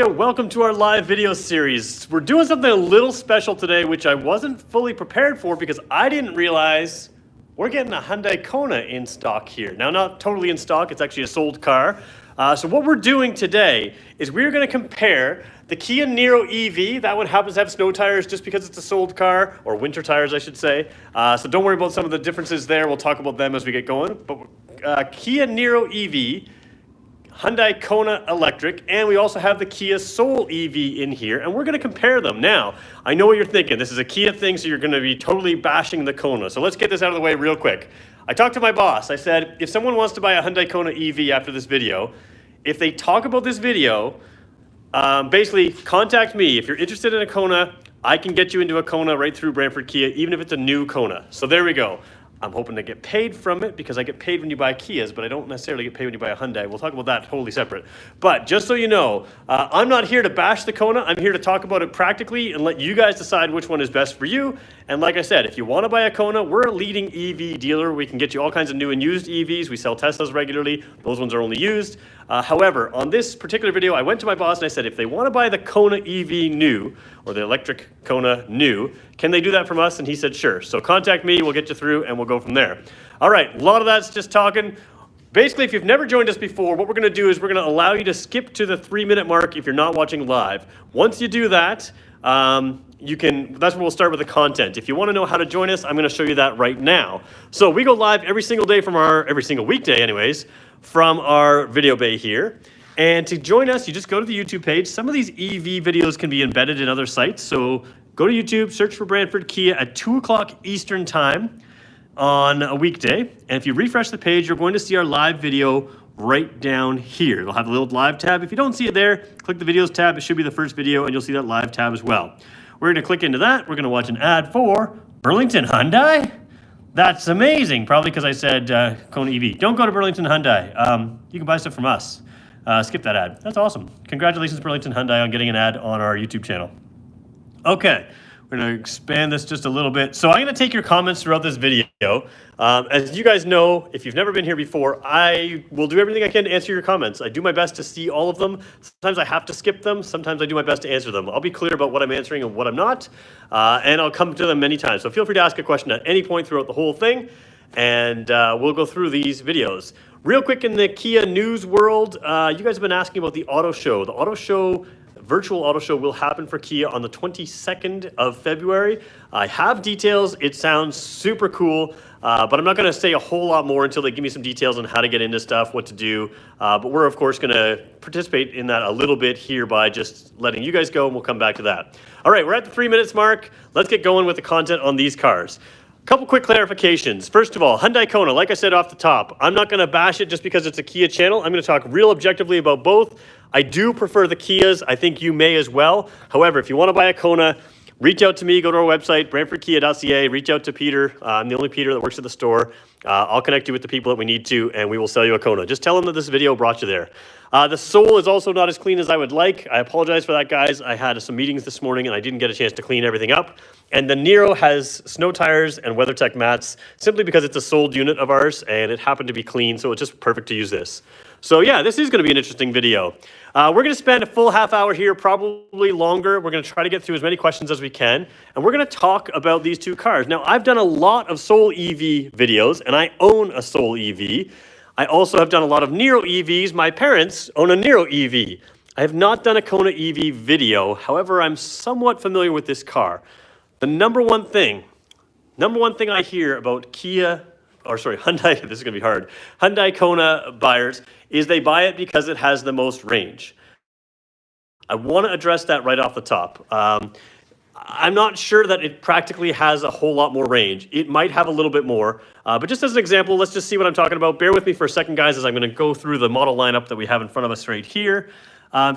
Welcome to our live video series. We're doing something a little special today, which I wasn't fully prepared for because I didn't realize we're getting a Hyundai Kona in stock here. Now, not totally in stock, it's actually a sold car. So what we're doing today is we're gonna compare the Kia Niro EV. That one happens to have snow tires just because it's a sold car, or winter tires, I should say. So don't worry about some of the differences there. We'll talk about them as we get going. But Kia Niro EV, Hyundai Kona Electric, and we also have the Kia Soul EV in here, and we're going to compare them. Now, I know what you're thinking. This is a Kia thing, so you're going to be totally bashing the Kona. So let's get this out of the way real quick. I talked to my boss. I said, if someone wants to buy a Hyundai Kona EV after this video, if they talk about this video, basically contact me. If you're interested in a Kona, I can get you into a Kona right through Brantford Kia, even if it's a new Kona. So there we go. I'm hoping to get paid from it because I get paid when you buy Kias, but I don't necessarily get paid when you buy a Hyundai. We'll talk about that totally separate. But just so you know, I'm not here to bash the Kona. I'm here to talk about it practically and let you guys decide which one is best for you. And like I said, if you want to buy a Kona, we're a leading EV dealer. We can get you all kinds of new and used EVs. We sell Teslas regularly. Those ones are only used. However, on this particular video, I went to my boss and I said, if they want to buy the Kona EV new, or the electric Kona new, can they do that from us? And he said, sure. So contact me, we'll get you through, and we'll go from there. All right, a lot of that's just talking. Basically, if you've never joined us before, what we're gonna do is we're gonna allow you to skip to the 3-minute mark if you're not watching live. Once you do that, that's where we'll start with the content. If you wanna know how to join us, I'm gonna show you that right now. So we go live every single day every single weekday anyways, from our video bay here. And to join us, you just go to the YouTube page. Some of these EV videos can be embedded in other sites. So go to YouTube, search for Brantford Kia at 2 o'clock Eastern time on a weekday. And if you refresh the page, you're going to see our live video right down here. It'll have a little live tab. If you don't see it there, click the videos tab. It should be the first video and you'll see that live tab as well. We're gonna click into that. We're gonna watch an ad for Burlington Hyundai. That's amazing. Probably because I said Kona EV. Don't go to Burlington Hyundai. You can buy stuff from us. Skip that ad. That's awesome. Congratulations, Burlington Hyundai, on getting an ad on our YouTube channel. Okay, we're gonna expand this just a little bit. So I'm gonna take your comments throughout this video. As you guys know, if you've never been here before, I will do everything I can to answer your comments. I do my best to see all of them. Sometimes I have to skip them. Sometimes I do my best to answer them. I'll be clear about what I'm answering and what I'm not, and I'll come to them many times. So feel free to ask a question at any point throughout the whole thing, and we'll go through these videos. Real quick in the Kia news world, you guys have been asking about the auto show. The auto show, virtual auto show, will happen for Kia on the 22nd of February. I have details. It sounds super cool, but I'm not going to say a whole lot more until they give me some details on how to get into stuff, what to do. But we're, of course, going to participate in that a little bit here by just letting you guys go, and we'll come back to that. All right, we're at the 3 minutes mark. Let's get going with the content on these cars. Couple quick clarifications. First of all, Hyundai Kona, like I said off the top, I'm not going to bash it just because it's a Kia channel. I'm going to talk real objectively about both. I do prefer the Kias. I think you may as well. However, if you want to buy a Kona, reach out to me. Go to our website, brantfordkia.ca. Reach out to Peter. I'm the only Peter that works at the store. I'll connect you with the people that we need to, and we will sell you a Kona. Just tell them that this video brought you there. The Soul is also not as clean as I would like. I apologize for that, guys. I had some meetings this morning, and I didn't get a chance to clean everything up. And the Niro has snow tires and WeatherTech mats simply because it's a sold unit of ours, and it happened to be clean, so it's just perfect to use this. So yeah, this is going to be an interesting video. We're going to spend a full half hour here, probably longer. We're going to try to get through as many questions as we can, and we're going to talk about these two cars. Now, I've done a lot of Soul EV videos, and I own a Soul EV. I also have done a lot of Niro EVs. My parents own a Niro EV. I have not done a Kona EV video. However, I'm somewhat familiar with this car. The number one thing I hear about Hyundai, this is going to be hard, Hyundai Kona buyers is they buy it because it has the most range. I want to address that right off the top. I'm not sure that it practically has a whole lot more range. It might have a little bit more, but just as an example, let's just see what I'm talking about. Bear with me for a second, guys, as I'm going to go through the model lineup that we have in front of us right here.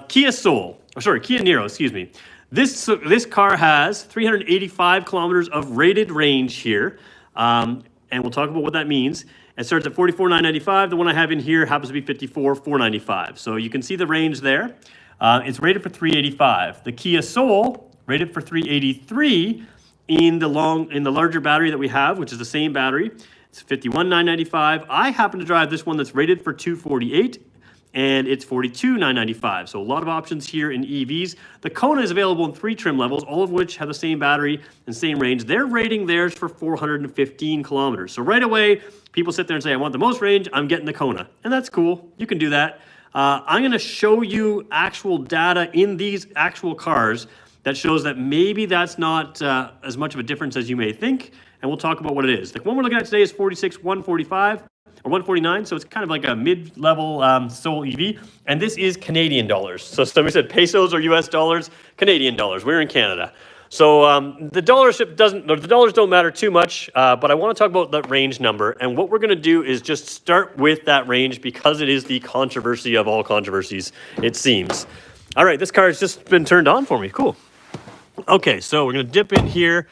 Kia Niro, excuse me. This car has 385 kilometers of rated range here, and we'll talk about what that means. It starts at 44,995. The one I have in here happens to be 54,495. So you can see the range there. It's rated for 385. The Kia Soul rated for 383 in the larger battery that we have, which is the same battery. It's 51,995. I happen to drive this one that's rated for 248. and it's $42,995. So a lot of options here in EVs. The Kona is available in 3 trim levels, all of which have the same battery and same range. They're rating theirs for 415 kilometers. So right away, people sit there and say, I want the most range, I'm getting the Kona. And that's cool, you can do that. I'm gonna show you actual data in these actual cars that shows that maybe that's not as much of a difference as you may think, and we'll talk about what it is. The one we're looking at today is 46,145 or 149, so it's kind of like a mid-level Soul EV, and this is Canadian dollars. So somebody said pesos or US dollars, Canadian dollars. We're in Canada. So the dollars don't matter too much, but I want to talk about that range number, and what we're going to do is just start with that range because it is the controversy of all controversies, it seems. All right, this car has just been turned on for me. Cool. Okay, so we're going to dip in here.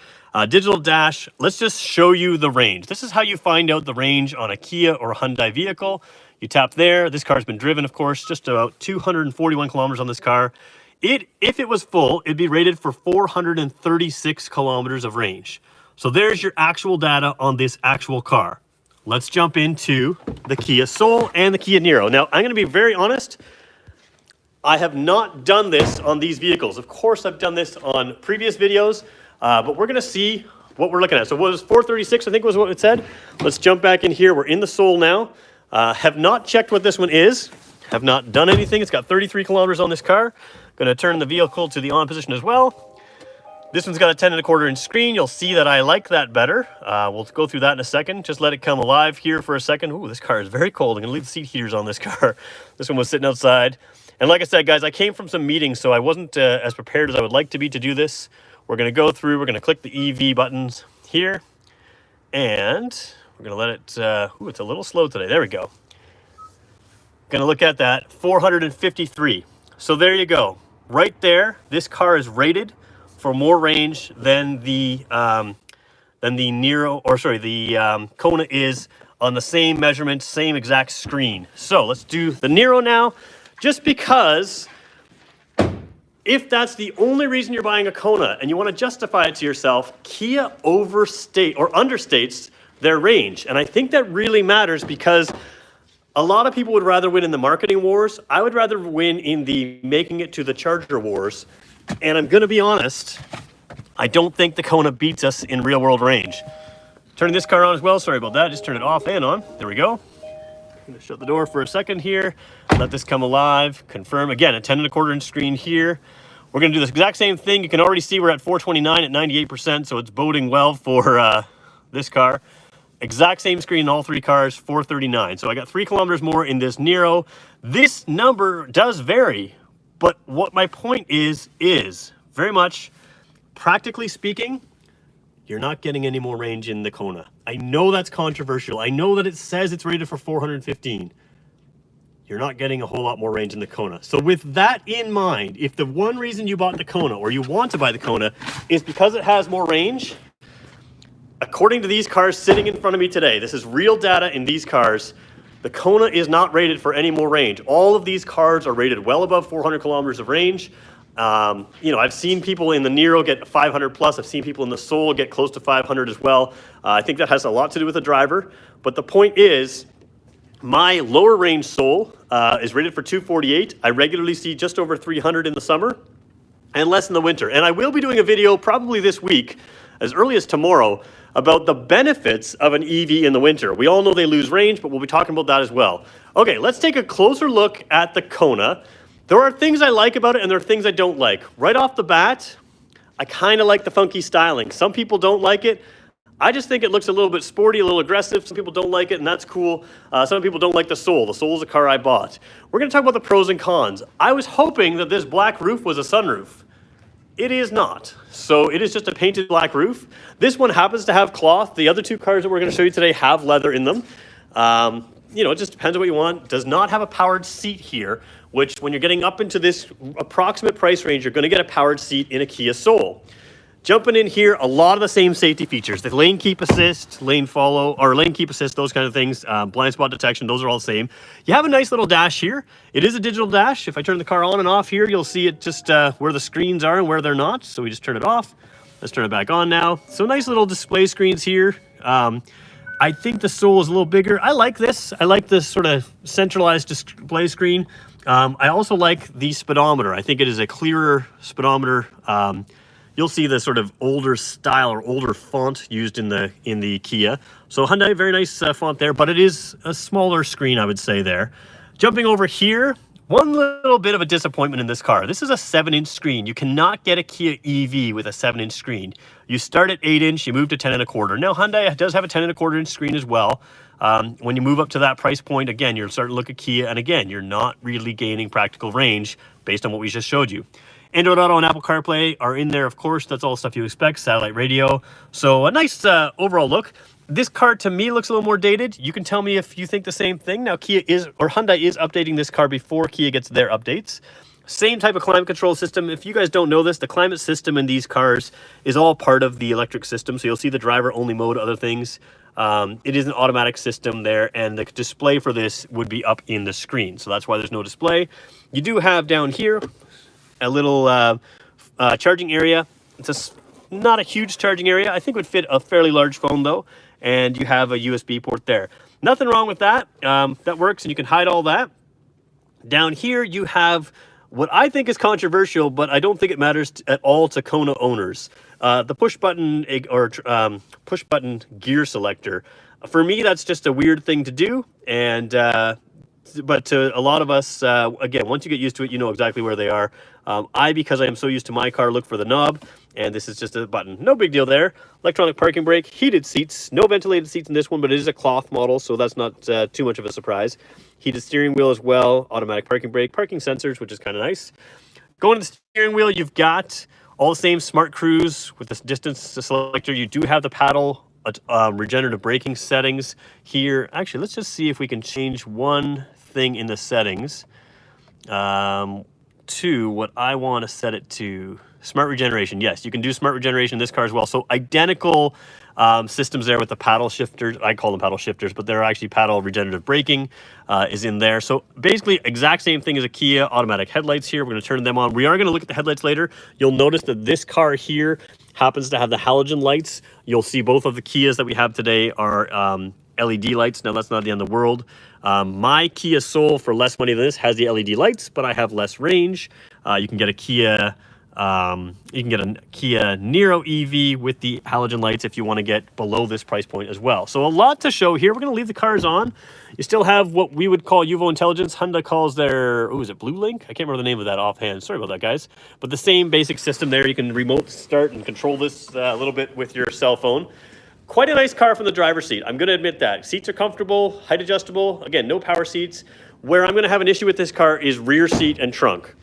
Digital dash. Let's just show you the range. This is how you find out the range on a Kia or a Hyundai vehicle. You tap there. This car's been driven, of course, just about 241 kilometers on this car. If it was full, it'd be rated for 436 kilometers of range. So there's your actual data on this actual car. Let's jump into the Kia Soul and the Kia Niro. Now, I'm going to be very honest. I have not done this on these vehicles. Of course, I've done this on previous videos, but we're going to see what we're looking at. So what was 436, I think was what it said. Let's jump back in here. We're in the Soul now. Have not checked what this one is. Have not done anything. It's got 33 kilometers on this car. Going to turn the vehicle to the on position as well. This one's got a 10.25 inch screen. You'll see that I like that better. We'll go through that in a second. Just let it come alive here for a second. Ooh, this car is very cold. I'm going to leave the seat heaters on this car. This one was sitting outside. And like I said, guys, I came from some meetings, so I wasn't as prepared as I would like to be to do this. We're going to go through. We're going to click the EV buttons here. And we're going to let it... ooh, it's a little slow today. There we go. Going to look at that. 453. So there you go. Right there, this car is rated for more range than the Niro, or sorry, the Kona is on the same measurement, same exact screen. So let's do the Niro now, just because if that's the only reason you're buying a Kona and you want to justify it to yourself, Kia understates their range. And I think that really matters because a lot of people would rather win in the marketing wars. I would rather win in the making it to the charger wars. And I'm going to be honest, I don't think the Kona beats us in real world range. Turning this car on as well. Sorry about that. Just turn it off and on. There we go. I'm going to shut the door for a second here. Let this come alive. Confirm. Again, a 10.25 inch screen here. We're going to do this exact same thing. You can already see we're at 429 at 98%. So it's boding well for this car. Exact same screen in all 3 cars, 439. So I got 3 kilometers more in this Niro. This number does vary, but what my point is very much, practically speaking, you're not getting any more range in the Kona. I know that's controversial. I know that it says it's rated for 415. You're not getting a whole lot more range in the Kona. So with that in mind, if the one reason you bought the Kona or you want to buy the Kona is because it has more range, according to these cars sitting in front of me today, this is real data in these cars, the Kona is not rated for any more range. All of these cars are rated well above 400 kilometers of range. You know, I've seen people in the Niro get 500 plus. I've seen people in the Soul get close to 500 as well. I think that has a lot to do with the driver. But the point is, my lower range Soul is rated for 248. I regularly see just over 300 in the summer and less in the winter. And I will be doing a video probably this week, as early as tomorrow, about the benefits of an EV in the winter. We all know they lose range, but we'll be talking about that as well. Okay, let's take a closer look at the Kona. There are things I like about it and there are things I don't like. Right off the bat, I kind of like the funky styling. Some people don't like it. I just think it looks a little bit sporty, a little aggressive. Some people don't like it, and that's cool. Some people don't like the Soul. The Soul is a car I bought. We're going to talk about the pros and cons. I was hoping that this black roof was a sunroof. It is not. So it is just a painted black roof. This one happens to have cloth. The other 2 cars that we're going to show you today have leather in them. You know, it just depends on what you want. Does not have a powered seat here, which when you're getting up into this approximate price range, you're going to get a powered seat in a Kia Soul. Jumping in here, a lot of the same safety features. The lane keep assist, lane follow, or lane keep assist, those kind of things. Blind spot detection, those are all the same. You have a nice little dash here. It is a digital dash. If I turn the car on and off here, you'll see it just where the screens are and where they're not. So we just turn it off. Let's turn it back on now. So nice little display screens here. I think the Soul is a little bigger. I like this. I like this sort of centralized display screen. I also like the speedometer. I think it is a clearer speedometer. You'll see the sort of older style or older font used in the Kia. So Hyundai, very nice font there, but it is a smaller screen, I would say there. Jumping over here, one little bit of a disappointment in this car. This is a 7-inch screen. You cannot get a Kia EV with a 7-inch screen. You start at 8-inch, you move to 10.25. Now Hyundai does have a 10.25-inch screen as well. When you move up to that price point, again, you're starting to look at Kia, and again, you're not really gaining practical range based on what we just showed you. Android Auto and Apple CarPlay are in there, of course. That's all stuff you expect. Satellite radio. So a nice overall look. This car to me looks a little more dated. You can tell me if you think the same thing. Now Hyundai is updating this car before Kia gets their updates. Same type of climate control system. If you guys don't know this, the climate system in these cars is all part of the electric system. So you'll see the driver only mode, other things. It is an automatic system there, and the display for this would be up in the screen. So that's why there's no display. You do have down here a little charging area. It's not a huge charging area. I think would fit a fairly large phone though. And you have a USB port there. Nothing wrong with that. That works, and you can hide all that. Down here you have what I think is controversial, but I don't think it matters at all to Kona owners. The push button gear selector. For me, that's just a weird thing to do, and but to a lot of us, again, once you get used to it, you know exactly where they are. Because I am so used to my car, look for the knob, and this is just a button. No big deal there. Electronic parking brake, heated seats, no ventilated seats in this one, but it is a cloth model, so that's not too much of a surprise. Heated steering wheel as well, automatic parking brake, parking sensors, which is kind of nice. Going to the steering wheel, you've got all the same smart cruise with this distance selector. You do have the paddle regenerative braking settings here. Actually, let's just see if we can change one thing in the settings to what I want to set it to. Smart regeneration. Yes, you can do smart regeneration in this car as well. So identical systems there with the paddle shifters. I call them paddle shifters, but they're actually paddle regenerative braking is in there. So basically exact same thing as a Kia. Automatic headlights here. We're going to turn them on. We are going to look at the headlights later. You'll notice that this car here happens to have the halogen lights. You'll see both of the Kias that we have today are LED lights. Now that's not the end of the world. My Kia Soul for less money than this has the LED lights, but I have less range. You can get a Kia Niro EV with the halogen lights if you want to get below this price point as well. So a lot to show here. We're going to leave the cars on. You still have what we would call UVO intelligence. Hyundai calls their, is it Blue Link? I can't remember the name of that offhand. Sorry about that, guys. But the same basic system there. You can remote start and control this a little bit with your cell phone. Quite a nice car from the driver's seat. I'm going to admit that. Seats are comfortable, height adjustable. Again, no power seats. Where I'm going to have an issue with this car is rear seat and trunk.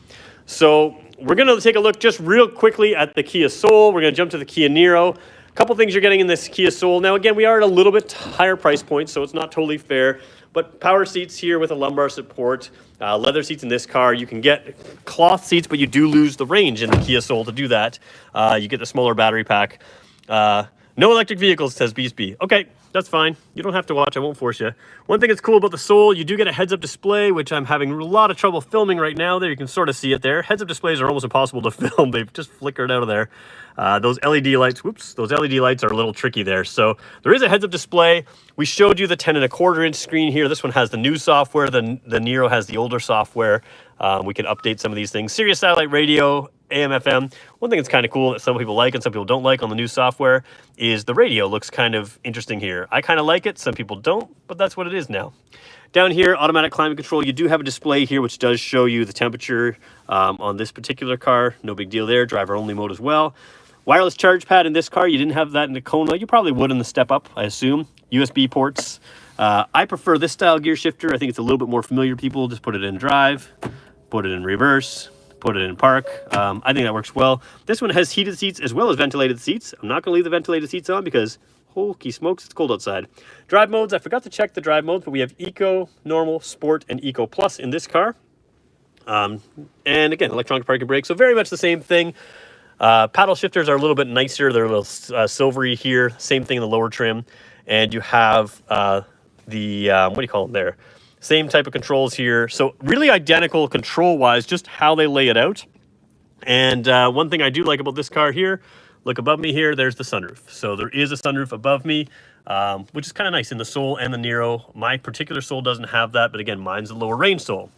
So we're going to take a look just real quickly at the Kia Soul. We're going to jump to the Kia Niro. A couple things you're getting in this Kia Soul. Now, again, we are at a little bit higher price point, so it's not totally fair. But power seats here with a lumbar support, leather seats in this car. You can get cloth seats, but you do lose the range in the Kia Soul to do that. You get the smaller battery pack. No electric vehicles, says BSB. Okay, that's fine. You don't have to watch. I won't force you. One thing that's cool about the Soul, you do get a heads-up display, which I'm having a lot of trouble filming right now. There, you can sort of see it there. Heads-up displays are almost impossible to film. They've just flickered out of there. Those LED lights, those LED lights are a little tricky there. So there is a heads-up display. We showed you the 10.25-inch screen here. This one has the new software. The Niro has the older software. We can update some of these things. Sirius satellite radio, AM, FM. One thing that's kind of cool that some people like and some people don't like on the new software is the radio looks kind of interesting here. I kind of like it. Some people don't, but that's what it is now. Down here, automatic climate control. You do have a display here which does show you the temperature on this particular car. No big deal there. Driver only mode as well. Wireless charge pad in this car. You didn't have that in the Kona. You probably would in the step up, I assume. USB ports. I prefer this style gear shifter. I think it's a little bit more familiar to people. Just put it in drive, put it in reverse, put it in park. I think that works well. This one has heated seats as well as ventilated seats. I'm not going to leave the ventilated seats on because holy smokes, it's cold outside. Drive modes, I forgot to check the drive modes, but we have Eco, Normal, Sport, and Eco Plus in this car. And again, electronic parking brake, so very much the same thing. Paddle shifters are a little bit nicer. They're a little silvery here. Same thing in the lower trim. And you have what do you call them there? Same type of controls here. So really identical control-wise, just how they lay it out. And one thing I do like about this car here, look above me here, there's the sunroof. So there is a sunroof above me. which is kind of nice in the Soul and the Niro. My particular Soul doesn't have that, but again, mine's a lower range Soul.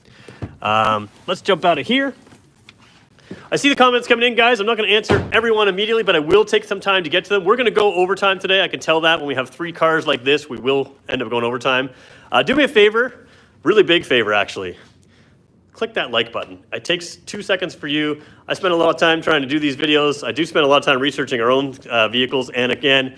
Let's jump out of here. I see the comments coming in, guys. I'm not going to answer everyone immediately, but I will take some time to get to them. We're going to go overtime today. I can tell that when we have 3 cars like this, we will end up going overtime. Do me a favor, really big favor, actually. Click that like button. It takes 2 seconds for you. I spend a lot of time trying to do these videos. I do spend a lot of time researching our own vehicles. And again,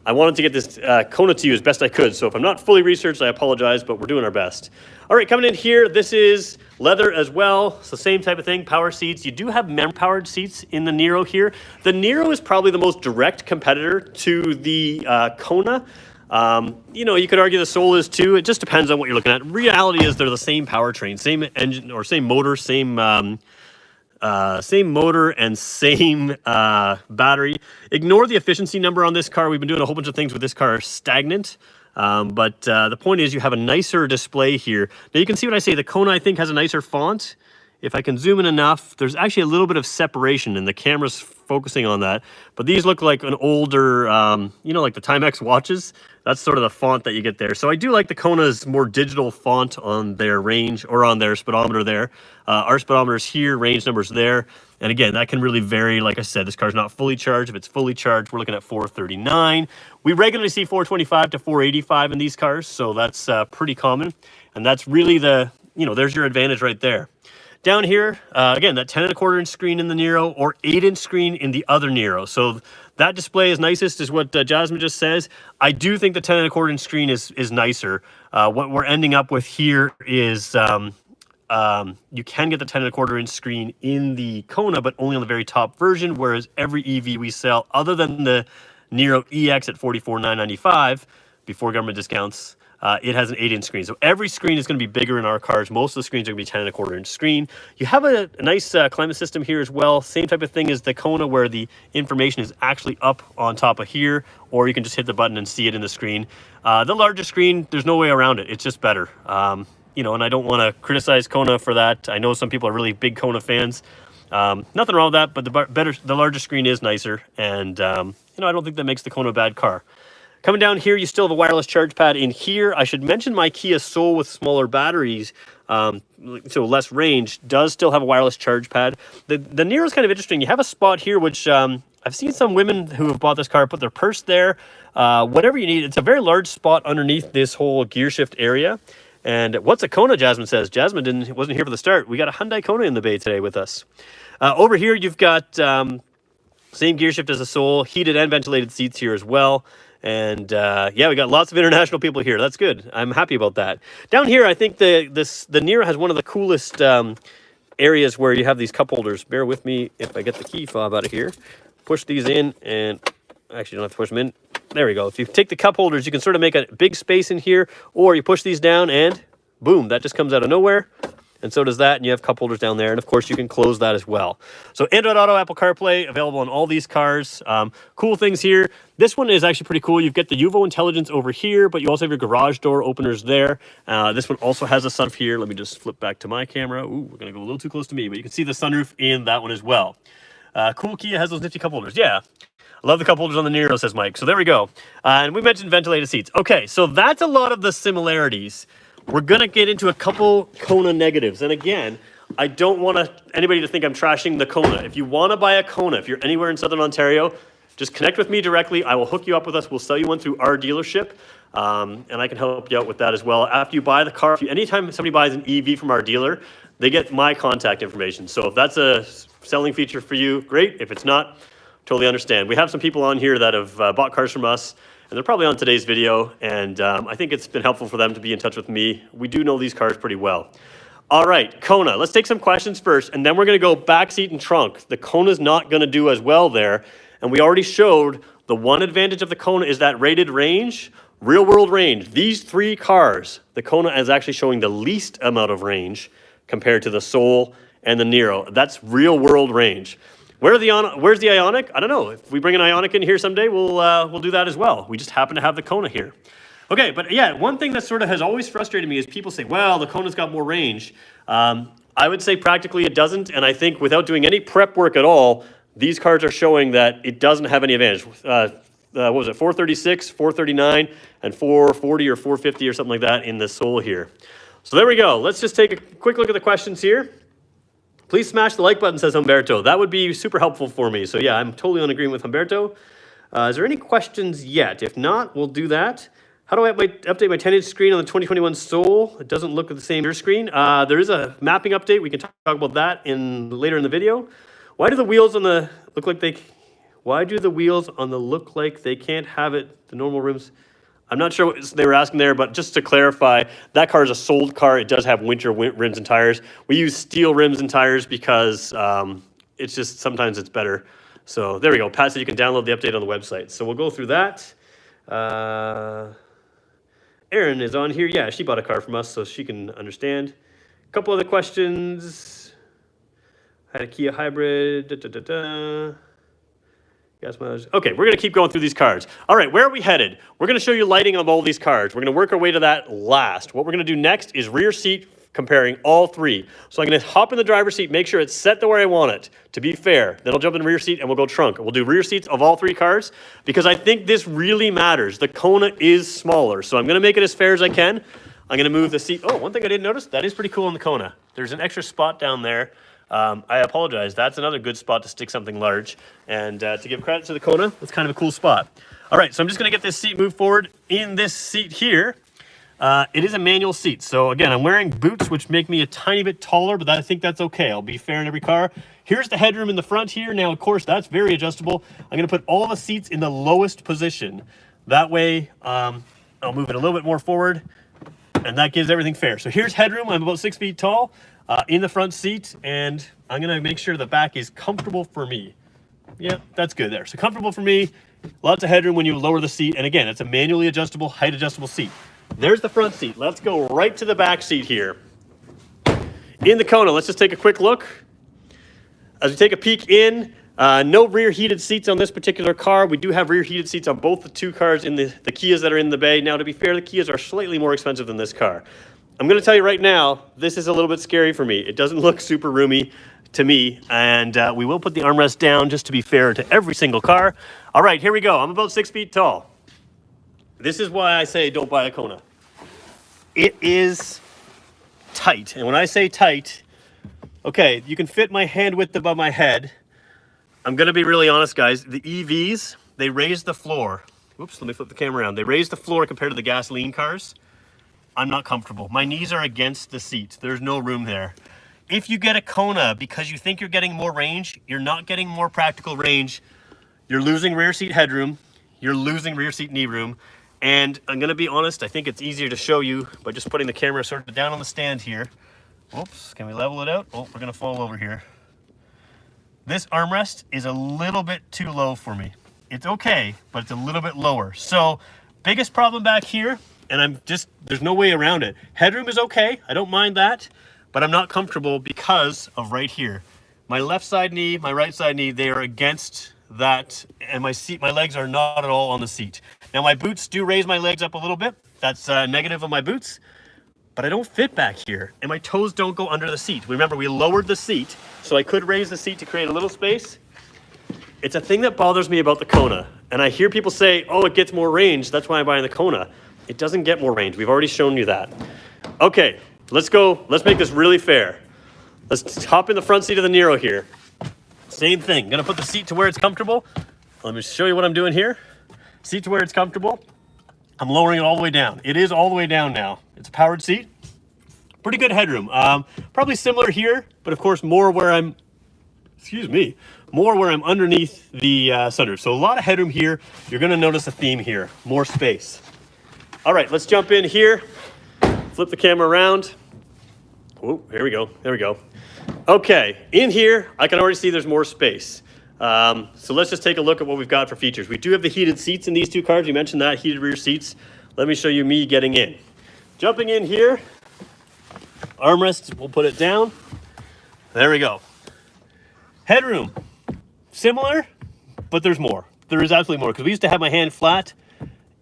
I wanted to get this Kona to you as best I could. So if I'm not fully researched, I apologize, but we're doing our best. All right, coming in here, this is leather as well. So same type of thing, power seats. You do have powered seats in the Niro here. The Niro is probably the most direct competitor to the Kona. You know, you could argue the Soul is too. It just depends on what you're looking at. Reality is they're the same powertrain, same engine or same motor, same motor and same battery. Ignore the efficiency number on this car. We've been doing a whole bunch of things with this car stagnant. But the point is you have a nicer display here. Now you can see what I say. The Kona, I think, has a nicer font. If I can zoom in enough, there's actually a little bit of separation and the camera's focusing on that. But these look like an older, you know, like the Timex watches. That's sort of the font that you get there. So I do like the Kona's more digital font on their range or on their speedometer there. Our speedometer is here, range number's there. And again, that can really vary. Like I said, this car's not fully charged. If it's fully charged, we're looking at 439. We regularly see 425 to 485 in these cars. So that's pretty common. And that's really the, you know, there's your advantage right there. Down here, again, that 10.25 inch screen in the Niro or 8-inch screen in the other Niro. So that display is nicest is what Jasmine just says. I do think the 10.25 inch screen is nicer. What we're ending up with here is you can get the 10.25 inch screen in the Kona, but only on the very top version, whereas every EV we sell, other than the Niro EX at $44,995 before government discounts, it has an 8-inch screen. So every screen is going to be bigger in our cars. Most of the screens are going to be 10.25 inch screen. You have a nice climate system here as well. Same type of thing as the Kona, where the information is actually up on top of here, or you can just hit the button and see it in the screen. The larger screen, there's no way around it. It's just better. You know, and I don't want to criticize Kona for that. I know some people are really big Kona fans. Nothing wrong with that, but the larger screen is nicer. And, you know, I don't think that makes the Kona a bad car. Coming down here, you still have a wireless charge pad in here. I should mention my Kia Soul with smaller batteries, so less range, does still have a wireless charge pad. The Niro is kind of interesting. You have a spot here, which I've seen some women who have bought this car put their purse there. Whatever you need. It's a very large spot underneath this whole gear shift area. And what's a Kona, Jasmine says. Jasmine wasn't here for the start. We got a Hyundai Kona in the bay today with us. Over here, you've got same gear shift as a Soul, heated and ventilated seats here as well. And yeah, we got lots of international people here. That's good. I'm happy about that. Down here, I think the Niro has one of the coolest areas where you have these cup holders. Bear with me if I get the key fob out of here. Push these in, and actually, you don't have to push them in. There we go. If you take the cup holders, you can sort of make a big space in here, or you push these down, and boom, that just comes out of nowhere. And so does that, and you have cup holders down there. And of course, you can close that as well. So Android Auto, Apple CarPlay, available on all these cars. Cool things here. This one is actually pretty cool. You've got the UVO intelligence over here, but you also have your garage door openers there. This one also has a sunroof here. Let me just flip back to my camera. Ooh, we're going to go a little too close to me, but you can see the sunroof in that one as well. Cool Kia has those nifty cup holders. Yeah. I love the cup holders on the Niro, says Mike. So there we go. And we mentioned ventilated seats. Okay, so that's a lot of the similarities. We're going to get into a couple Kona negatives. And again, I don't want anybody to think I'm trashing the Kona. If you want to buy a Kona, if you're anywhere in Southern Ontario, just connect with me directly. I will hook you up with us. We'll sell you one through our dealership. And I can help you out with that as well. After you buy the car, anytime somebody buys an EV from our dealer, they get my contact information. So if that's a selling feature for you, great. If it's not, totally understand. We have some people on here that have bought cars from us, and they're probably on today's video, and I think it's been helpful for them to be in touch with me. We do know these cars pretty well. All right, Kona. Let's take some questions first, and then we're going to go back seat and trunk. The Kona's not going to do as well there, and we already showed the one advantage of the Kona is that rated range, real-world range. These 3 cars, the Kona is actually showing the least amount of range compared to the Soul and the Niro. That's real-world range. Where's the Ioniq? I don't know. If we bring an Ioniq in here someday, we'll do that as well. We just happen to have the Kona here. Okay, but yeah, one thing that sort of has always frustrated me is people say, well, the Kona's got more range. I would say practically it doesn't, and I think without doing any prep work at all, these cars are showing that it doesn't have any advantage. what was it, 436, 439, and 440 or 450 or something like that in the sole here. So there we go. Let's just take a quick look at the questions here. Please smash the like button, says Humberto. That would be super helpful for me. So yeah, I'm totally on agreement with Humberto. Is there any questions yet? If not, we'll do that. How do I update my 10-inch screen on the 2021 Soul? It doesn't look the same as your screen. There is a mapping update. We can talk about that later in the video. Why do the wheels on the look like they can't have it, the normal rims? I'm not sure what they were asking there, but just to clarify, that car is a sold car. It does have winter rims and tires. We use steel rims and tires because it's just sometimes it's better. So there we go. Pat said you can download the update on the website. So we'll go through that. Erin is on here. Yeah, she bought a car from us, so she can understand. A couple other questions. I had a Kia hybrid. Gas mileage. Okay, we're going to keep going through these cars. All right, where are we headed? We're going to show you lighting of all these cars. We're going to work our way to that last. What we're going to do next is rear seat comparing all three. So I'm going to hop in the driver's seat, make sure it's set to where I want it, to be fair. Then I'll jump in the rear seat and we'll go trunk. We'll do rear seats of all three cars because I think this really matters. The Kona is smaller, so I'm going to make it as fair as I can. I'm going to move the seat. Oh, one thing I didn't notice, that is pretty cool on the Kona. There's an extra spot down there. I apologize. That's another good spot to stick something large. And to give credit to the Kona, that's kind of a cool spot. All right, so I'm just going to get this seat moved forward. In this seat here, it is a manual seat. So again, I'm wearing boots, which make me a tiny bit taller, but I think that's okay. I'll be fair in every car. Here's the headroom in the front here. Now, of course, that's very adjustable. I'm going to put all the seats in the lowest position. That way, I'll move it a little bit more forward, and that gives everything fair. So here's headroom. I'm about 6 feet tall. In the front seat, and I'm gonna make sure the back is comfortable for me. Yeah, that's good there. So comfortable for me, lots of headroom when you lower the seat, and again, it's a manually adjustable, height adjustable seat. There's the front seat. Let's go right to the back seat here. In the Kona, let's just take a quick look. As we take a peek in, no rear heated seats on this particular car. We do have rear heated seats on both the two cars in the Kias that are in the bay. Now, to be fair, the Kias are slightly more expensive than this car. I'm going to tell you right now, this is a little bit scary for me. It doesn't look super roomy to me, and we will put the armrest down just to be fair to every single car. All right, here we go. I'm about 6 feet tall. This is why I say don't buy a Kona. It is tight, and when I say tight, okay, you can fit my hand width above my head. I'm going to be really honest, guys. The EVs, they raise the floor. Oops, let me flip the camera around. They raise the floor compared to the gasoline cars. I'm not comfortable. My knees are against the seat. There's no room there. If you get a Kona because you think you're getting more range, you're not getting more practical range. You're losing rear seat headroom. You're losing rear seat knee room. And I'm going to be honest, I think it's easier to show you by just putting the camera sort of down on the stand here. Oops, can we level it out? Oh, we're going to fall over here. This armrest is a little bit too low for me. It's okay, but it's a little bit lower. So, biggest problem back here, and there's no way around it. Headroom is okay, I don't mind that, but I'm not comfortable because of right here. My left side knee, my right side knee, they are against that, and my legs are not at all on the seat. Now my boots do raise my legs up a little bit. That's negative of my boots, but I don't fit back here, and my toes don't go under the seat. Remember, we lowered the seat, so I could raise the seat to create a little space. It's a thing that bothers me about the Kona, and I hear people say, oh, it gets more range, that's why I'm buying the Kona. It doesn't get more range. We've already shown you that. Okay, let's go. Let's make this really fair. Let's hop in the front seat of the Niro here. Same thing. Gonna put the seat to where it's comfortable. Let me show you what I'm doing here. Seat to where it's comfortable. I'm lowering it all the way down. It is all the way down now. It's a powered seat. Pretty good headroom. Probably similar here, but of course more where I'm, more where I'm underneath the sunroof. So a lot of headroom here. You're gonna notice a theme here. More space. All right, let's jump in here. Flip the camera around. Oh, here we go. There we go. Okay, in here, I can already see there's more space. So let's just take a look at what we've got for features. We do have the heated seats in these two cars. You mentioned that, heated rear seats. Let me show you me getting in. Jumping in here, armrest, we'll put it down. There we go. Headroom, similar, but there's more. There is absolutely more, because we used to have my hand flat,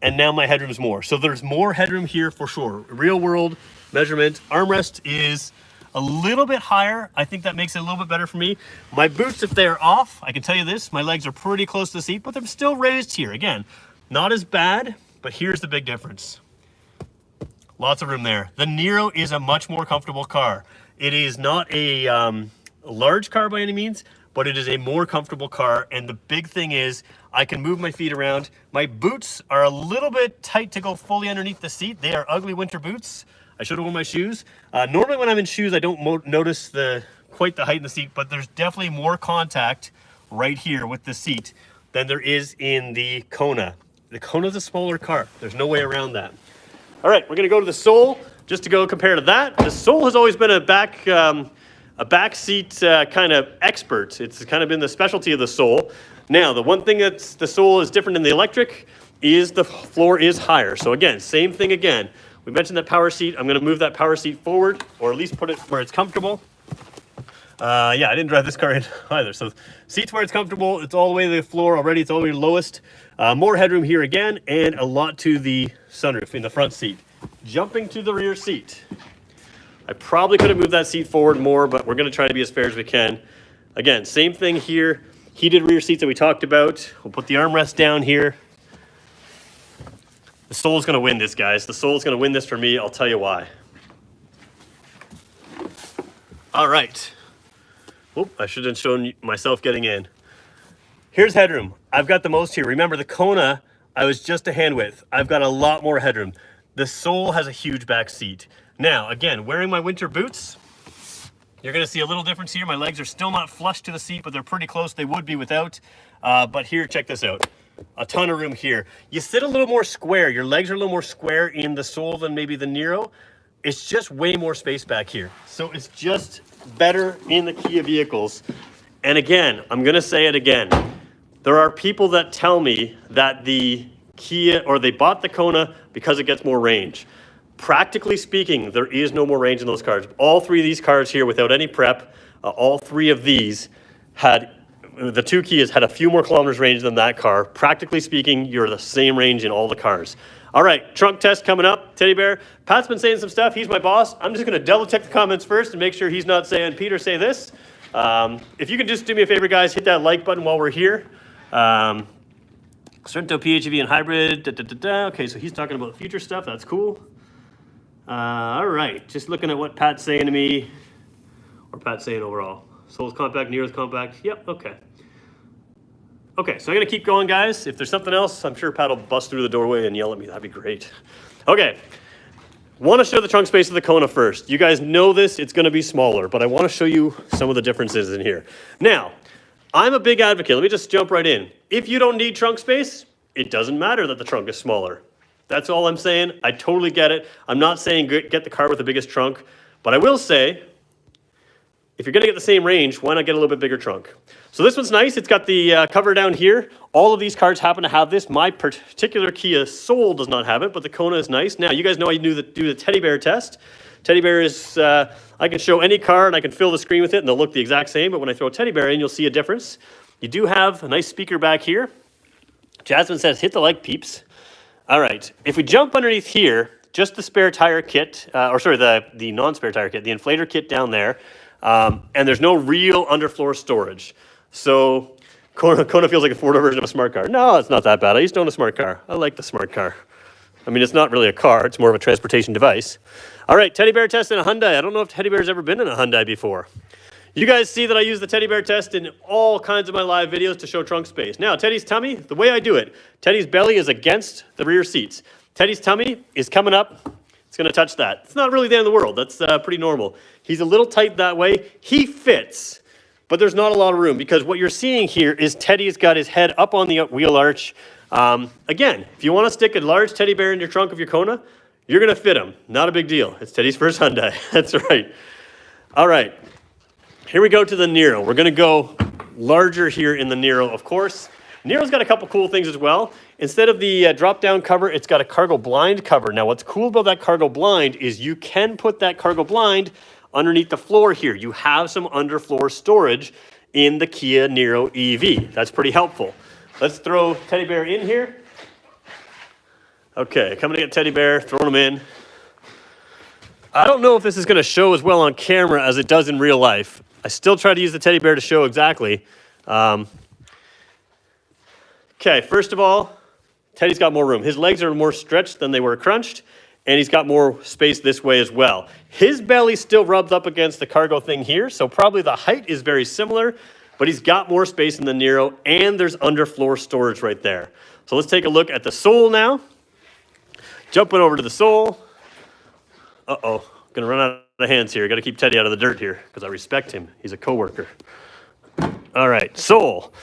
and now my headroom is more. So there's more headroom here for sure. Real world measurement. Armrest is a little bit higher. I think that makes it a little bit better for me. My boots, if they are off, I can tell you this, my legs are pretty close to the seat, but they're still raised here. Again, not as bad, but here's the big difference. Lots of room there. The Niro is a much more comfortable car. It is not a large car by any means, but it is a more comfortable car. And the big thing is I can move my feet around. My boots are a little bit tight to go fully underneath the seat. They are ugly winter boots. I should have worn my shoes. Normally when I'm in shoes, I don't notice quite the height in the seat, but there's definitely more contact right here with the seat than there is in the Kona. The Kona is a smaller car. There's no way around that. All right, we're gonna go to the Soul just to go compare to that. The Soul has always been a back seat kind of expert. It's kind of been the specialty of the Soul. Now, the one thing that the Soul is different than the Electric is the floor is higher. So again, same thing again. We mentioned that power seat. I'm gonna move that power seat forward, or at least put it where it's comfortable. Yeah, I didn't drive this car in either. So seats where it's comfortable, it's all the way to the floor already, it's all the way to the lowest. More headroom here again, and a lot to the sunroof in the front seat. Jumping to the rear seat. I probably could have moved that seat forward more, but we're gonna try to be as fair as we can. Again, same thing here. Heated rear seats that we talked about. We'll put the armrest down here. The Soul's gonna win this, guys. The Soul's gonna win this for me. I'll tell you why. All right. Oop, I should have shown myself getting in. Here's headroom. I've got the most here. Remember the Kona, I was just a hand width. I've got a lot more headroom. The Soul has a huge back seat. Now, again, wearing my winter boots, you're gonna see a little difference here. My legs are still not flush to the seat, but they're pretty close. They would be without. But here, check this out. A ton of room here. You sit a little more square. Your legs are a little more square in the Soul than maybe the Niro. It's just way more space back here. So it's just better in the Kia vehicles. And again, I'm gonna say it again. There are people that tell me that the Kia, or they bought the Kona because it gets more range. Practically speaking, there is no more range in those cars. All three of these cars here, without any prep, all three of these the two Kias had a few more kilometers range than that car. Practically speaking, you're the same range in all the cars. All right, trunk test coming up. Teddy Bear. Pat's been saying some stuff. He's my boss. I'm just going to double check the comments first and make sure he's not saying, Peter, say this. If you can just do me a favor, guys, hit that like button while we're here. Sorento PHEV and hybrid. Okay, so he's talking about future stuff. That's cool. All right, just looking at what Pat's saying to me, or Pat's saying overall. Soul's compact, Niro's compact. Yep, okay. Okay, so I'm gonna keep going, guys. If there's something else, I'm sure Pat will bust through the doorway and yell at me. That'd be great. Okay, want to show the trunk space of the Kona first. You guys know this, it's gonna be smaller, but I want to show you some of the differences in here. Now, I'm a big advocate. Let me just jump right in. If you don't need trunk space, it doesn't matter that the trunk is smaller. That's all I'm saying. I totally get it. I'm not saying get the car with the biggest trunk, but I will say, if you're gonna get the same range, why not get a little bit bigger trunk? So this one's nice. It's got the cover down here. All of these cars happen to have this. My particular Kia Soul does not have it, but the Kona is nice. Now, you guys know I do the Teddy Bear test. Teddy Bear is, I can show any car and I can fill the screen with it and they'll look the exact same, but when I throw a Teddy Bear in, you'll see a difference. You do have a nice speaker back here. Jasmine says, hit the like, peeps. All right, if we jump underneath here, just the spare tire kit, the non-spare tire kit, the inflator kit down there, and there's no real underfloor storage. So Kona feels like a four-door version of a smart car. No, it's not that bad. I used to own a smart car. I like the smart car. I mean, it's not really a car. It's more of a transportation device. All right, Teddy Bear test in a Hyundai. I don't know if Teddy Bear's ever been in a Hyundai before. You guys see that I use the Teddy Bear test in all kinds of my live videos to show trunk space. Now, Teddy's tummy, the way I do it, Teddy's belly is against the rear seats. Teddy's tummy is coming up. It's going to touch that. It's not really the end of the world. That's pretty normal. He's a little tight that way. He fits, but there's not a lot of room because what you're seeing here is Teddy's got his head up on the wheel arch. Again, if you want to stick a large teddy bear in your trunk of your Kona, you're going to fit him. Not a big deal. It's Teddy's first Hyundai. That's right. All right. Here we go to the Niro. We're going to go larger here in the Niro, of course. Niro's got a couple cool things as well. Instead of the drop-down cover, it's got a cargo blind cover. Now, what's cool about that cargo blind is you can put that cargo blind underneath the floor here. You have some underfloor storage in the Kia Niro EV. That's pretty helpful. Let's throw Teddy Bear in here. Okay, coming to get Teddy Bear, throwing him in. I don't know if this is going to show as well on camera as it does in real life. I still try to use the teddy bear to show exactly. Okay, first of all, Teddy's got more room. His legs are more stretched than they were crunched, and he's got more space this way as well. His belly still rubs up against the cargo thing here, so probably the height is very similar, but he's got more space in the Niro, and there's underfloor storage right there. So let's take a look at the sole now. Jumping over to the sole. Uh-oh, gonna run out of hands here. Gotta keep Teddy out of the dirt here, because I respect him. He's a coworker. All right, sole.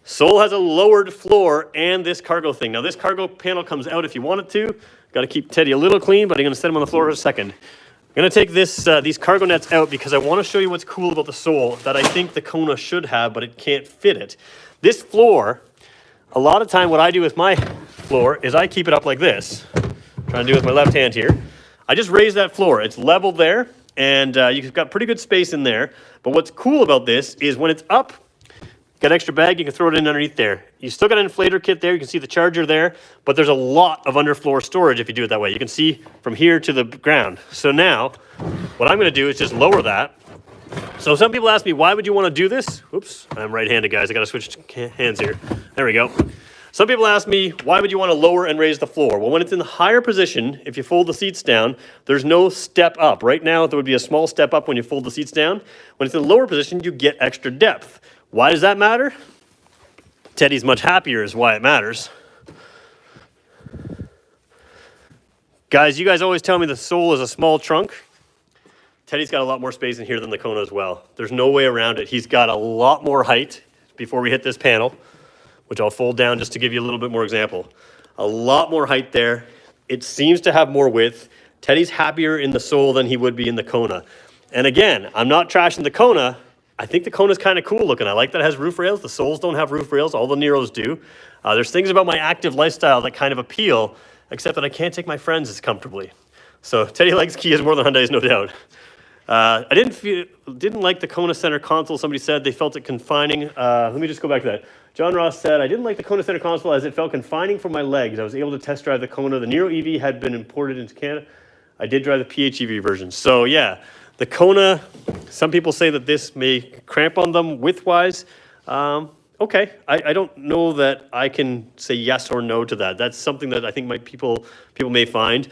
Sole has a lowered floor and this cargo thing. Now this cargo panel comes out if you want it to. Got to keep Teddy a little clean, but I'm going to set him on the floor for a second. I'm going to take these cargo nets out because I want to show you what's cool about the sole that I think the Kona should have, but it can't fit it. This floor, a lot of time what I do with my floor is I keep it up like this. I'm trying to do it with my left hand here. I just raise that floor. It's leveled there, and you've got pretty good space in there. But what's cool about this is when it's up, got an extra bag, you can throw it in underneath there. You still got an inflator kit there, you can see the charger there, but there's a lot of underfloor storage if you do it that way. You can see from here to the ground. So now, what I'm gonna do is just lower that. So some people ask me, why would you wanna do this? Oops, I'm right-handed, guys, I gotta switch hands here. There we go. Some people ask me, why would you wanna lower and raise the floor? Well, when it's in the higher position, if you fold the seats down, there's no step up. Right now, there would be a small step up when you fold the seats down. When it's in the lower position, you get extra depth. Why does that matter? Teddy's much happier is why it matters. Guys, you guys always tell me the sole is a small trunk. Teddy's got a lot more space in here than the Kona as well. There's no way around it. He's got a lot more height before we hit this panel, which I'll fold down just to give you a little bit more example. A lot more height there. It seems to have more width. Teddy's happier in the sole than he would be in the Kona. And again, I'm not trashing the Kona. I think the Kona's kind of cool looking. I like that it has roof rails. The Soles don't have roof rails. All the Niros do. There's things about my active lifestyle that kind of appeal, except that I can't take my friends as comfortably. So Teddy likes Kias more than Hyundais, no doubt. I didn't like the Kona center console. Somebody said they felt it confining. Let me just go back to that. John Ross said, I didn't like the Kona center console as it felt confining for my legs. I was able to test drive the Kona. The Niro EV had been imported into Canada. I did drive the PHEV version. So yeah. The Kona, some people say that this may cramp on them width-wise. Okay, I don't know that I can say yes or no to that. That's something that I think people may find.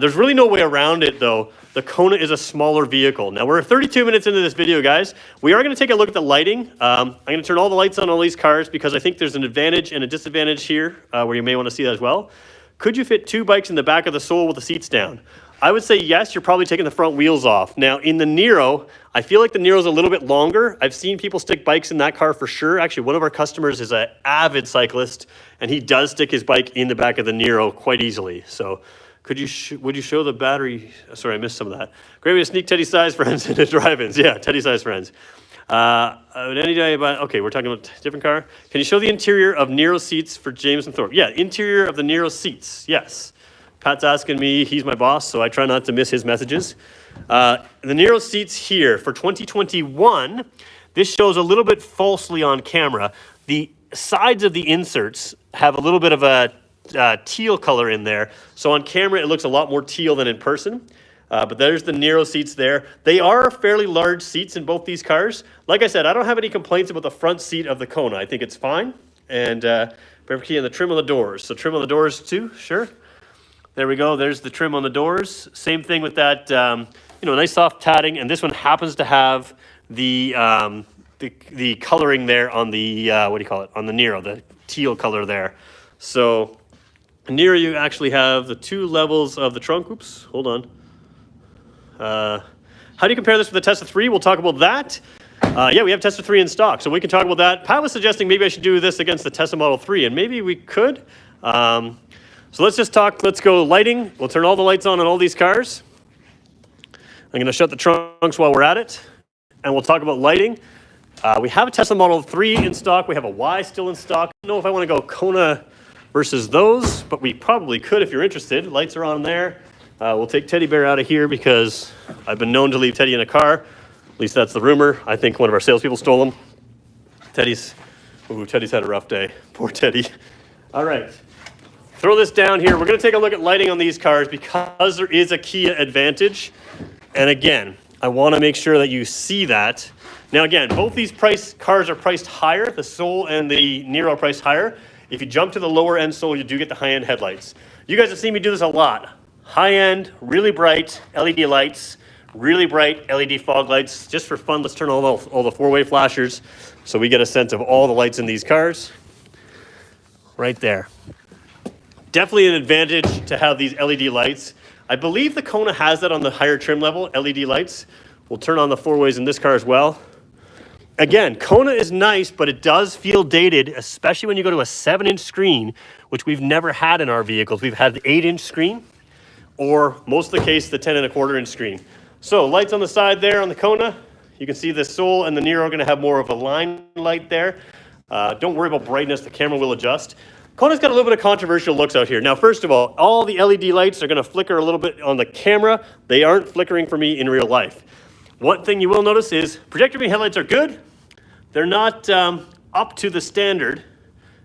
There's really no way around it, though. The Kona is a smaller vehicle. Now, we're 32 minutes into this video, guys. We are going to take a look at the lighting. I'm going to turn all the lights on all these cars because I think there's an advantage and a disadvantage here where you may want to see that as well. Could you fit two bikes in the back of the Soul with the seats down? I would say yes, you're probably taking the front wheels off. Now, in the Niro, I feel like the Niro's a little bit longer. I've seen people stick bikes in that car for sure. Actually, one of our customers is an avid cyclist, and he does stick his bike in the back of the Niro quite easily. So would you show the battery? Sorry, I missed some of that. Great way to sneak Teddy size friends into drive-ins. Yeah, Teddy size friends. Any day about, okay, we're talking about a different car. Can you show the interior of Niro seats for James and Thorpe? Yeah, interior of the Niro seats, yes. Pat's asking me, he's my boss, so I try not to miss his messages. The Niro seats here for 2021, this shows a little bit falsely on camera. The sides of the inserts have a little bit of a teal color in there. So on camera, it looks a lot more teal than in person. But there's the Niro seats there. They are fairly large seats in both these cars. Like I said, I don't have any complaints about the front seat of the Kona. I think it's fine. And bear key on the trim on the doors. So trim on the doors too, sure. There we go. There's the trim on the doors. Same thing with that, nice soft tatting. And this one happens to have the coloring there on the, on the Niro, the teal color there. So Niro, you actually have the two levels of the trunk. Oops, hold on. How do you compare this with the Tesla 3? We'll talk about that. Yeah, we have Tesla 3 in stock, so we can talk about that. Pat was suggesting maybe I should do this against the Tesla Model 3, and maybe we could. So let's just talk, let's go lighting. We'll turn all the lights on all these cars. I'm going to shut the trunks while we're at it. And we'll talk about lighting. We have a Tesla Model 3 in stock. We have a Y still in stock. I don't know if I want to go Kona versus those, but we probably could if you're interested. Lights are on there. We'll take Teddy Bear out of here because I've been known to leave Teddy in a car. At least that's the rumor. I think one of our salespeople stole him. Teddy's had a rough day. Poor Teddy. All right. throw this down here. We're going to take a look at lighting on these cars because there is a Kia advantage. And again, I want to make sure that you see that. Now again, both these cars are priced higher. The Soul and the Niro are priced higher. If you jump to the lower end Soul, you do get the high end headlights. You guys have seen me do this a lot. High end, really bright LED lights, really bright LED fog lights. Just for fun, let's turn on all the four-way flashers so we get a sense of all the lights in these cars. Right there. Definitely an advantage to have these LED lights. I believe the Kona has that on the higher trim level, LED lights. We'll turn on the four-ways in this car as well. Again, Kona is nice, but it does feel dated, especially when you go to a 7-inch screen, which we've never had in our vehicles. We've had the 8-inch screen, or most of the case, the 10.25-inch screen. So lights on the side there on the Kona. You can see the Soul and the Niro are going to have more of a line light there. Don't worry about brightness. The camera will adjust. Kona's got a little bit of controversial looks out here. Now, first of all the LED lights are going to flicker a little bit on the camera. They aren't flickering for me in real life. One thing you will notice is projector beam headlights are good. They're not up to the standard.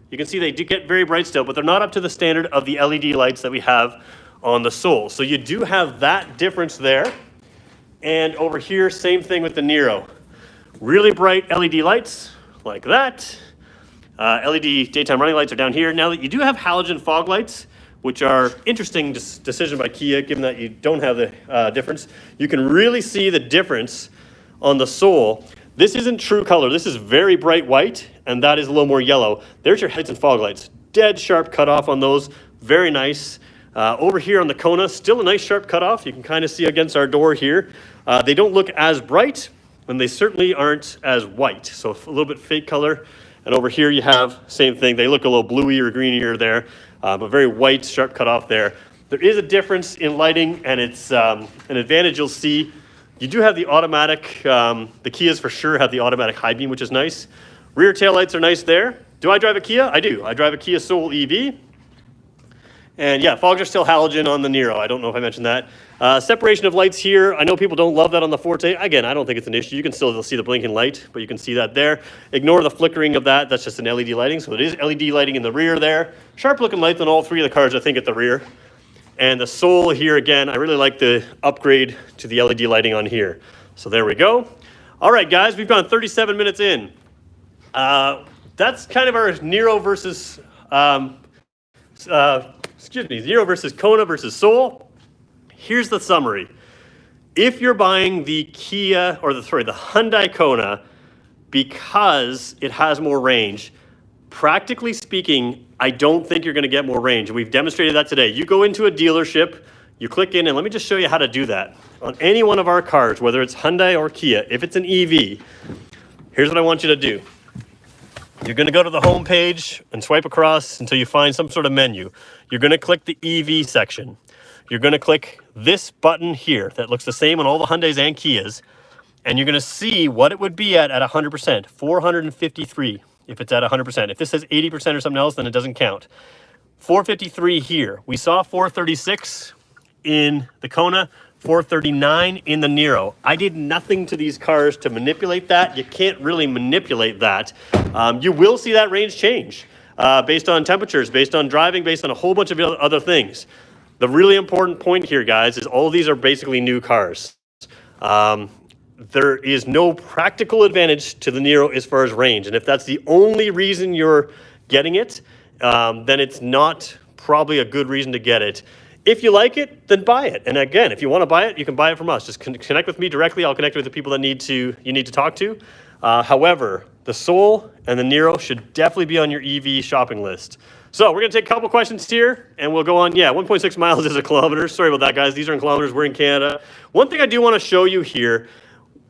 You can see they do get very bright still, but they're not up to the standard of the LED lights that we have on the Soul. So you do have that difference there. And over here, same thing with the Niro. Really bright LED lights like that. LED daytime running lights are down here. Now that you do have halogen fog lights, which are interesting decision by Kia, given that you don't have the difference. You can really see the difference on the Soul. This isn't true color. This is very bright white, and that is a little more yellow. There's your heads and fog lights. Dead sharp cutoff on those. Very nice. Over here on the Kona, still a nice sharp cutoff. You can kind of see against our door here. They don't look as bright, and they certainly aren't as white. So a little bit fake color. And over here you have same thing. They look a little bluey or greenier there, but very white, sharp cutoff there. There is a difference in lighting, and it's an advantage you'll see. You do have the automatic, the Kias for sure have the automatic high beam, which is nice. Rear tail lights are nice there. Do I drive a Kia? I do. I drive a Kia Soul EV. And yeah, fogs are still halogen on the Niro. I don't know if I mentioned that. Separation of lights here. I know people don't love that on the Forte. Again, I don't think it's an issue. You can still see the blinking light, but you can see that there. Ignore the flickering of that. That's just an LED lighting. So it is LED lighting in the rear there. Sharp looking lights on all three of the cars, I think, at the rear. And the Soul here, again, I really like the upgrade to the LED lighting on here. So there we go. All right, guys, we've gone 37 minutes in. That's kind of our Niro versus... Niro versus Kona versus Soul. Here's the summary. If you're buying the the Hyundai Kona because it has more range, practically speaking, I don't think you're going to get more range. And we've demonstrated that today. You go into a dealership, you click in, and let me just show you how to do that. On any one of our cars, whether it's Hyundai or Kia, if it's an EV, here's what I want you to do. You're going to go to the home page and swipe across until you find some sort of menu. You're going to click the EV section. You're going to click this button here that looks the same on all the Hyundais and Kias, and you're going to see what it would be at 100%, 453 if it's at 100%. If this says 80% or something else, then it doesn't count. 453 here. We saw 436 in the Kona, 439 in the Niro. I did nothing to these cars to manipulate that. You can't really manipulate that. You will see that range change based on temperatures, based on driving, based on a whole bunch of other things. The really important point here, guys, is all these are basically new cars. There is no practical advantage to the Niro as far as range. And if that's the only reason you're getting it, then it's not probably a good reason to get it. If you like it, then buy it. And again, if you want to buy it, you can buy it from us. Just connect with me directly. I'll connect with the people that you need to talk to. However, the Soul and the Niro should definitely be on your EV shopping list. So we're going to take a couple questions here, and we'll go on. Yeah, 1.6 miles is a kilometer. Sorry about that, guys. These are in kilometers. We're in Canada. One thing I do want to show you here,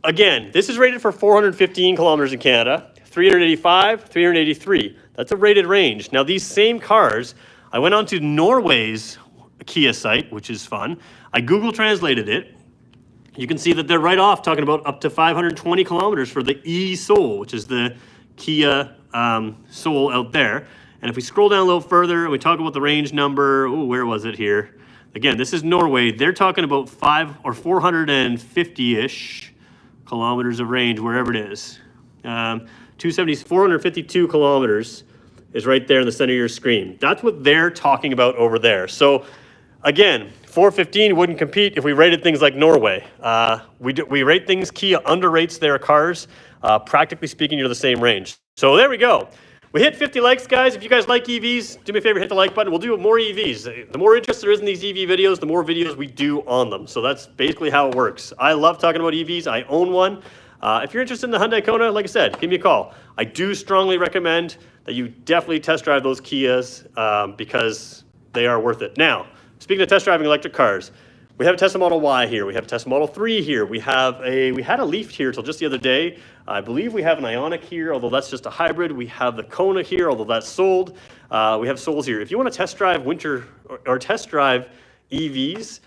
again, this is rated for 415 kilometers in Canada, 385, 383. That's a rated range. Now, these same cars, I went on to Norway's Kia site, which is fun. I Google translated it. You can see that they're right off talking about up to 520 kilometers for the e-Soul, which is the Kia Soul out there. And if we scroll down a little further and we talk about the range number, where was it here? Again, this is Norway. They're talking about 450-ish kilometers of range, wherever it is. 452 kilometers is right there in the center of your screen. That's what they're talking about over there. So again, 415 wouldn't compete if we rated things like Norway. We rate things, Kia underrates their cars. Practically speaking, you're the same range. So there we go. We hit 50 likes, guys. If you guys like EVs, do me a favor, hit the like button. We'll do more EVs. The more interest there is in these EV videos, the more videos we do on them. So that's basically how it works. I love talking about EVs. I own one. If you're interested in the Hyundai Kona, like I said, give me a call. I do strongly recommend that you definitely test drive those Kias because they are worth it. Now, speaking of test driving electric cars, we have a Tesla Model Y here. We have a Tesla Model 3 here. We had a Leaf here till just the other day. I believe we have an Ioniq here, although that's just a hybrid. We have the Kona here, although that's sold. We have Souls here. If you want to test drive winter or test drive EVs,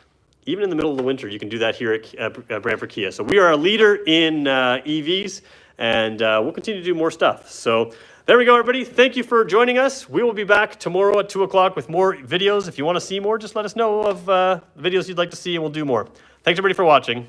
even in the middle of the winter, you can do that here at Brantford Kia. So we are a leader in EVs, and we'll continue to do more stuff. So there we go, everybody. Thank you for joining us. We will be back tomorrow at 2 o'clock with more videos. If you want to see more, just let us know of the videos you'd like to see, and we'll do more. Thanks, everybody, for watching.